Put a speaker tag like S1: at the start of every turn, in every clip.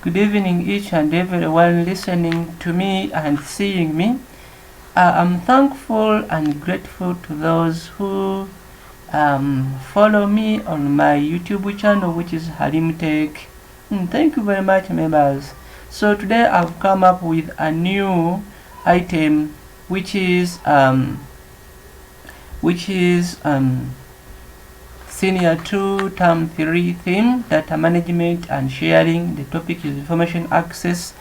S1: Good evening each and everyone listening to me and seeing me. I'm thankful and grateful to those who follow me on my YouTube channel, which is Halim Tech. Thank you very much, members. So today I've come up with a new item, which is Senior 2 Term 3 theme, data management and sharing. The topic is information access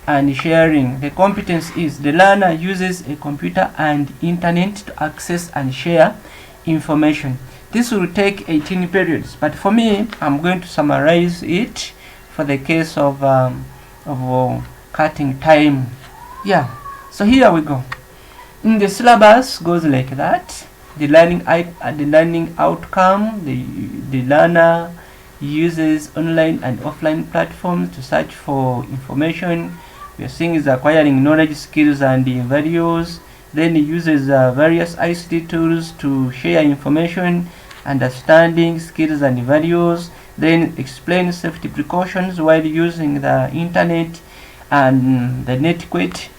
S1: and sharing. The competence is the learner uses a computer and internet to access and share information. This will take 18 periods, but for me, I'm going to summarize it for the case of cutting time. Yeah, so here we go. In the syllabus goes like that. The learning outcome, the learner uses online and offline platforms to search for information. We are seeing is acquiring knowledge, skills, and values. Then he uses various ICT tools to share information, understanding, skills, and values. Then explain safety precautions while using the internet and the netiquette,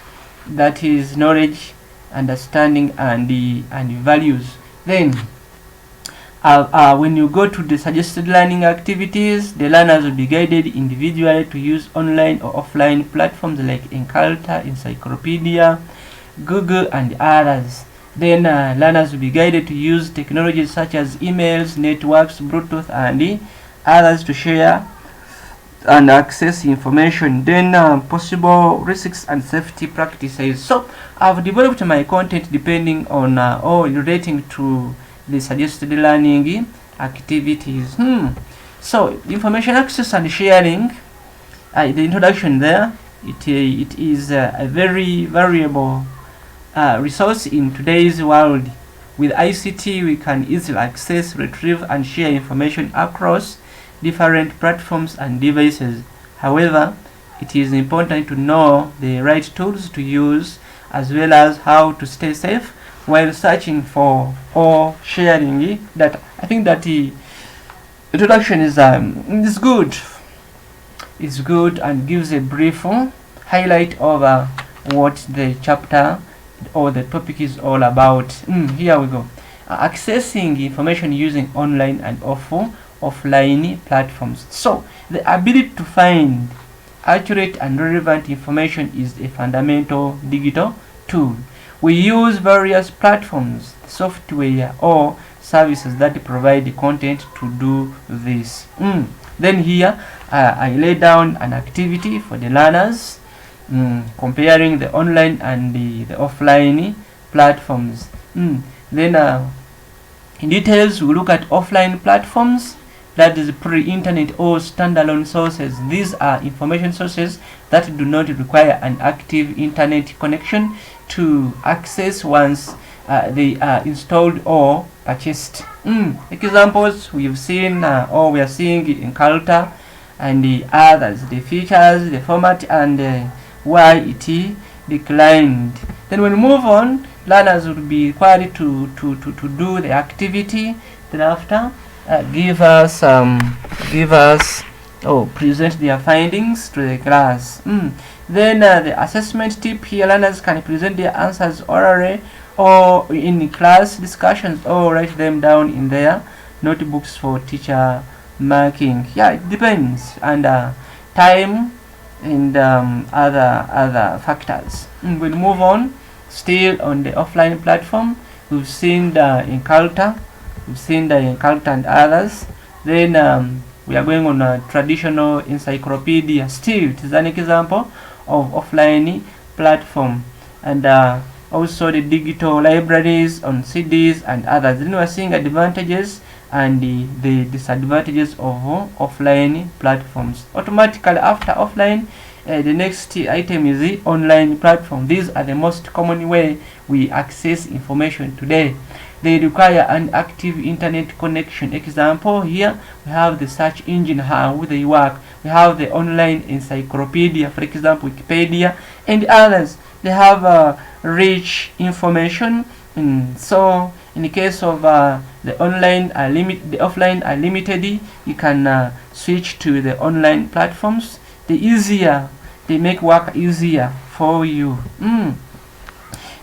S1: that is knowledge, understanding, and values. Then when you go to the suggested learning activities, the learners will be guided individually to use online or offline platforms like Encarta, Encyclopedia, Google, and others. Then learners will be guided to use technologies such as emails, networks, Bluetooth, and others to share and access information. Then possible risks and safety practices. So I've developed my content depending on or relating to the suggested learning activities. So information access and sharing, the introduction there, it is a very valuable resource in today's world. With ICT, we can easily access, retrieve, and share information across different platforms and devices. However, it is important to know the right tools to use, as well as how to stay safe while searching for or sharing data. I think that the introduction is good. It's good and gives a brief highlight of what the chapter or the topic is all about. Here we go. Accessing information using online and offline platforms. So the ability to find accurate and relevant information is a fundamental digital tool. We use various platforms, software, or services that provide the content to do this. Then here I lay down an activity for the learners, comparing the online and the offline platforms. Then in details, we look at offline platforms, that is pre-internet or standalone sources. These are information sources that do not require an active internet connection to access once they are installed or purchased. Examples we've seen or we are seeing in Encarta and the others, the features, the format, and why it declined. Then when we move on, learners will be required to do the activity. Thereafter, present their findings to the class. Then the assessment tip here, learners can present their answers orally or in class discussions, or write them down in their notebooks for teacher marking. Yeah, it depends, and time and other factors. We'll move on. Still on the offline platform, we've seen the Encarta, and others. Then we are going on a traditional encyclopedia. Still, it is an example of offline platform, and also the digital libraries on CDs and others. Then we are seeing advantages and the disadvantages of offline platforms. Automatically after offline, the next item is the online platform. These are the most common way we access information today. They require an active internet connection. Example here, we have the search engine, how they work. We have the online encyclopedia, for example, Wikipedia, and others. They have rich information. So in the case of the offline are limited, you can switch to the online platforms. the easier they make work easier for you.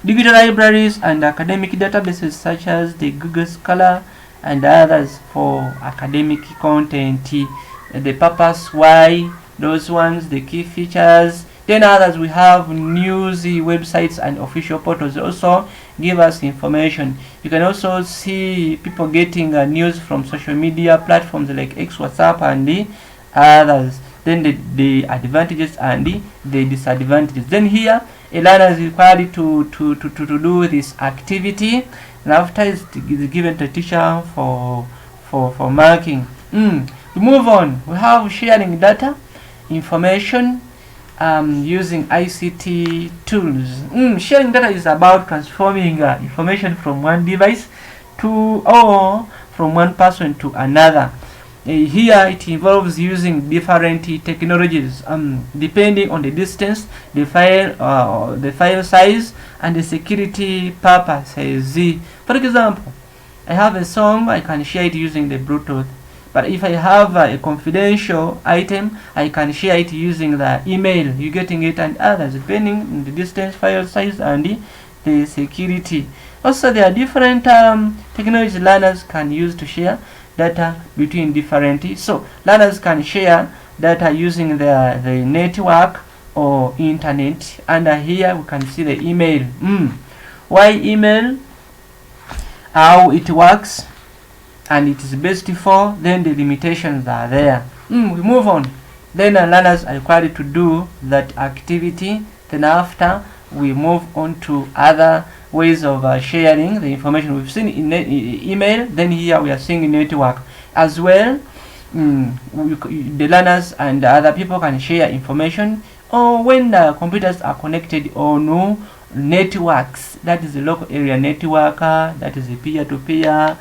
S1: Digital libraries and academic databases such as the Google Scholar and others for academic content. The purpose, why, those ones, the key features. Then others, we have news websites and official portals also give us information. You can also see people getting news from social media platforms like X, WhatsApp, and the others. Then the advantages and the disadvantages. Then here, a learner is required to do this activity, and after it's given to the teacher for marking. We move on. We have sharing data, information, using ICT tools. Sharing data is about transforming information from one device or from one person to another. Here it involves using different technologies depending on the distance, the file size, and the security purposes. For example, I have a song, I can share it using the Bluetooth. But if I have a confidential item, I can share it using the email. You getting it, and others depending on the distance, file size, and the security. Also, there are different technologies learners can use to share data between different. So learners can share data using the network or internet. And here we can see the email. Why email? How it works and it is best for. Then the limitations are there. We move on. Then learners are required to do that activity. Then after we move on to other ways of sharing the information. We've seen in email, then here we are seeing network as well. The learners and other people can share information, or when the computers are connected on networks, that is the local area network, that is the peer-to-peer.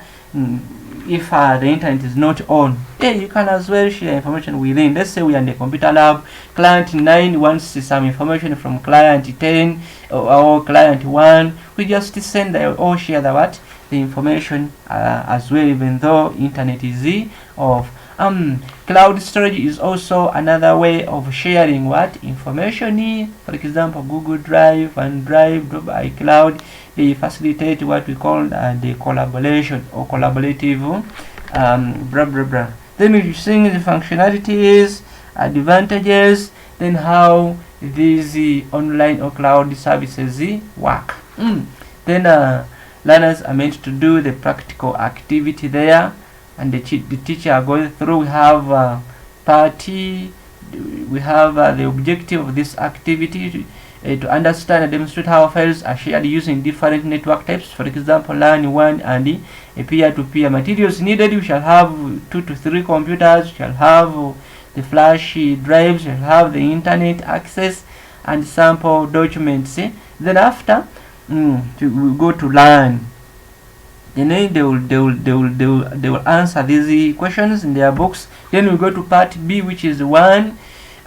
S1: If the internet is not on, you can as well share information within. Let's say we are in the computer lab, client 9 wants some information from client 10 or client 1. We just send or share the information as well, even though internet is off. Cloud storage is also another way of sharing information. For example, Google Drive, OneDrive, iCloud, they facilitate what we call the collaboration or collaborative Then we're seeing the functionalities, advantages, then how these online or cloud services work. Then learners are meant to do the practical activity there, and the teacher are going through. We have party, we have the objective of this activity to understand and demonstrate how files are shared using different network types. For example, LAN 1 and a peer-to-peer. Materials needed: you shall have 2 to 3 computers, you shall have the flash drives, you shall have the internet access, and sample documents. Then after we go to LAN. Then they will answer these questions in their books. Then we go to part B, which is 1,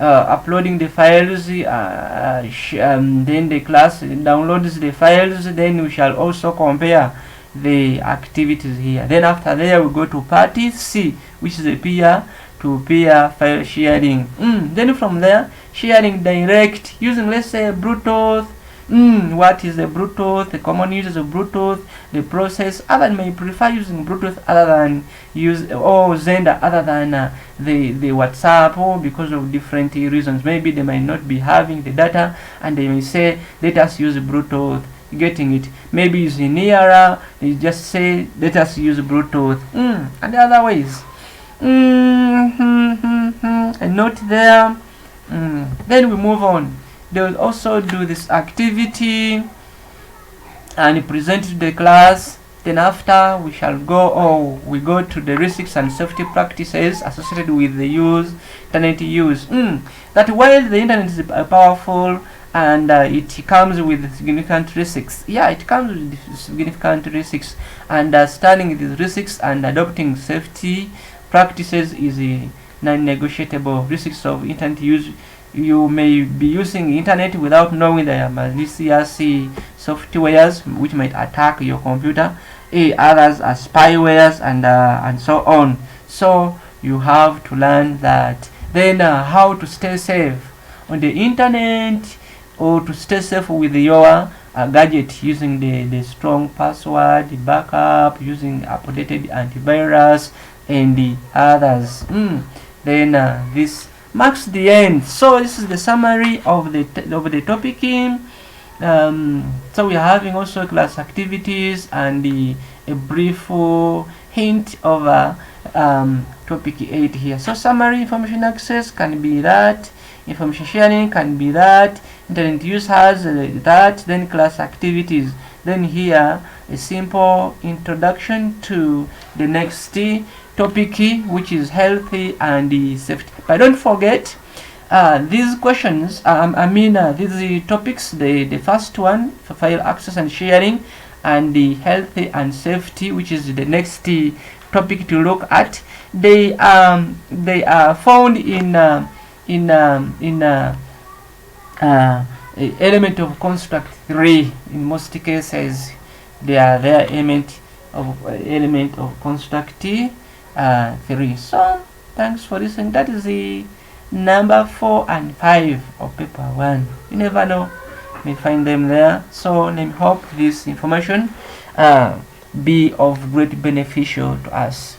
S1: uploading the files. Then the class downloads the files. Then we shall also compare the activities here. Then after there we go to part C, which is a peer-to-peer file sharing. Then from there, sharing direct using, let's say, Bluetooth. What is the Bluetooth? The common uses of Bluetooth, the process. Others may prefer using Bluetooth other than Xender other than the WhatsApp, or because of different reasons. Maybe they might not be having the data, and they may say, let us use Bluetooth. Getting it? Maybe it's nearer. They just say, let us use Bluetooth. And the other ways. A note there. Then we move on. They will also do this activity and present to the class. Then after we go to the risks and safety practices associated with the internet use. That while the internet is powerful and it comes with significant risks. It comes with significant risks. Understanding these risks and adopting safety practices is non-negotiable. Risks of internet use: you may be using internet without knowing there are malicious softwares which might attack your computer. Others are spywares and so on. So you have to learn that then how to stay safe on the internet, or to stay safe with your gadget using the strong password, the backup, using updated antivirus, and the others. Then this marks the end. So this is the summary of the topic. So we are having also class activities and a brief hint of topic 8 here. So summary: information access can be that, information sharing can be that, internet use has that, then class activities. Then here a simple introduction to the next topic, which is healthy and safety. But don't forget these questions, these topics, the first one, for file access and sharing, and the healthy and safety, which is the next topic to look at. They are found in element of construct 3. In most cases, they are there element of construct 3. So thanks for listening. That is the number 4 and 5 of paper 1. You never know, you may find them there. So I hope this information be of great beneficial to us.